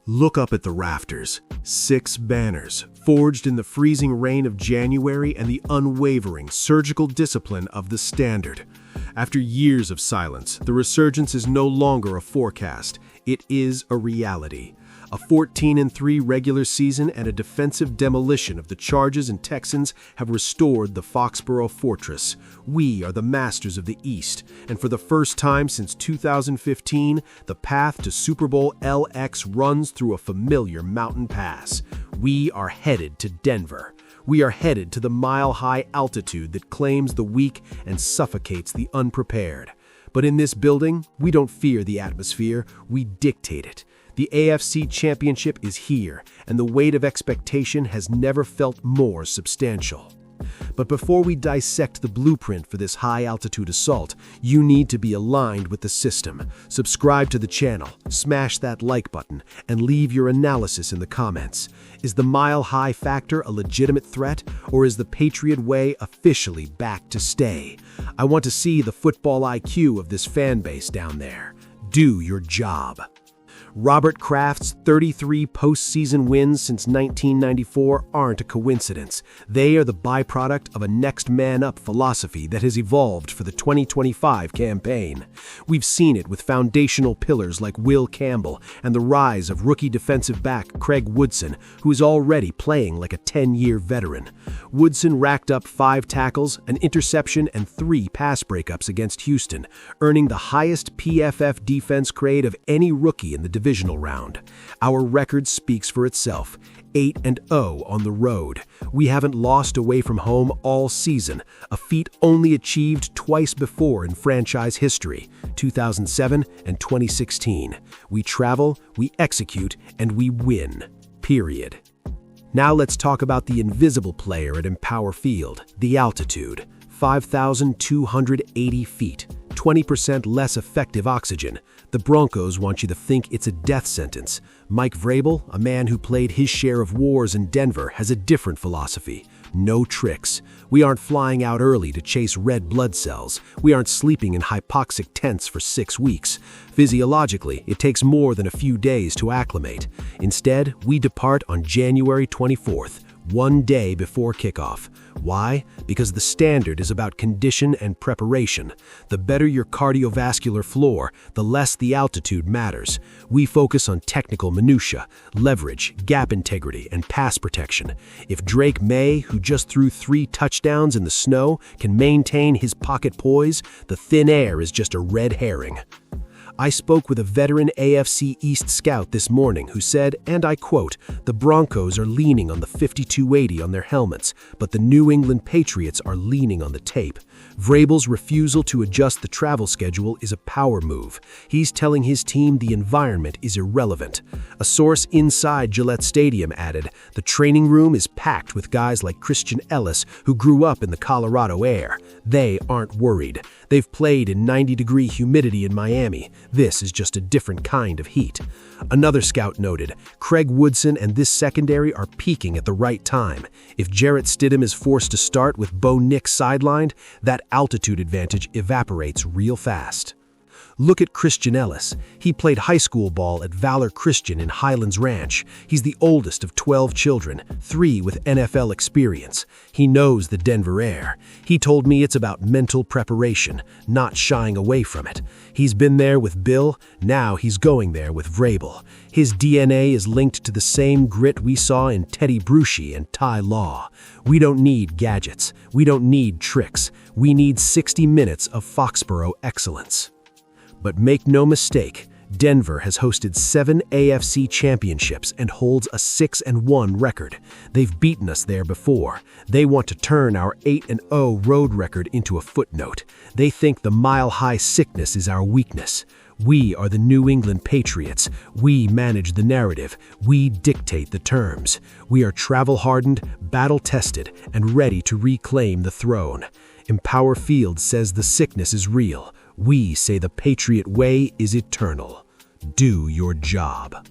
Look up at the rafters. 6 banners, forged in the freezing rain of January and the unwavering surgical discipline of the Standard. After years of silence, the resurgence is no longer a forecast. It is a reality. A 14-3 regular season and a defensive demolition of the Chargers and Texans have restored the Foxborough fortress. We are the masters of the East, and for the first time since 2015, the path to Super Bowl LX runs through a familiar mountain pass. We are headed to Denver. We are headed to the mile-high altitude that claims the weak and suffocates the unprepared. But in this building, we don't fear the atmosphere, we dictate it. The AFC Championship is here, and the weight of expectation has never felt more substantial. But before we dissect the blueprint for this high-altitude assault, you need to be aligned with the system. Subscribe to the channel, smash that like button, and leave your analysis in the comments. Is the mile-high factor a legitimate threat, or is the Patriot way officially back to stay? I want to see the football IQ of this fan base down there. Do your job. Robert Kraft's 33 postseason wins since 1994 aren't a coincidence. They are the byproduct of a next-man-up philosophy that has evolved for the 2025 campaign. We've seen it with foundational pillars like Will Campbell and the rise of rookie defensive back Craig Woodson, who is already playing like a 10-year veteran. Woodson racked up 5 tackles, an interception, and 3 pass breakups against Houston, earning the highest PFF defense grade of any rookie in the divisional round. Our record speaks for itself, 8-0 on the road. We haven't lost away from home all season, a feat only achieved twice before in franchise history, 2007 and 2016. We travel, we execute, and we win. Period. Now let's talk about the invisible player at Empower Field, the altitude. 5,280 feet, 20% less effective oxygen. The Broncos want you to think it's a death sentence. Mike Vrabel, a man who played his share of wars in Denver, has a different philosophy. No tricks. We aren't flying out early to chase red blood cells. We aren't sleeping in hypoxic tents for 6 weeks. Physiologically, it takes more than a few days to acclimate. Instead, we depart on January 24th, 1 day before kickoff. Why? Because the Standard is about condition and preparation. The better your cardiovascular floor, the less the altitude matters. We focus on technical minutia, leverage, gap integrity, and pass protection. If Drake Maye, who just threw 3 touchdowns in the snow, can maintain his pocket poise, the thin air is just a red herring. I spoke with a veteran AFC East scout this morning who said, and I quote, "The Broncos are leaning on the 5280 on their helmets, but the New England Patriots are leaning on the tape." Vrabel's refusal to adjust the travel schedule is a power move. He's telling his team the environment is irrelevant. A source inside Gillette Stadium added, "The training room is packed with guys like Christian Ellis who grew up in the Colorado air. They aren't worried. They've played in 90-degree humidity in Miami. This is just a different kind of heat." Another scout noted, Craig Woodson and this secondary are peaking at the right time. If Jarrett Stidham is forced to start with Bo Nix sidelined, that altitude advantage evaporates real fast. Look at Christian Ellis. He played high school ball at Valor Christian in Highlands Ranch. He's the oldest of 12 children, 3 with NFL experience. He knows the Denver air. He told me it's about mental preparation, not shying away from it. He's been there with Bill, now he's going there with Vrabel. His DNA is linked to the same grit we saw in Teddy Bruschi and Ty Law. We don't need gadgets. We don't need tricks. We need 60 minutes of Foxborough excellence. But make no mistake, Denver has hosted 7 AFC championships and holds a 6-1 record. They've beaten us there before. They want to turn our 8-0 road record into a footnote. They think the mile-high sickness is our weakness. We are the New England Patriots. We manage the narrative. We dictate the terms. We are travel-hardened, battle-tested, and ready to reclaim the throne. Empower Field says the sickness is real. We say the Patriot way is eternal. Do your job.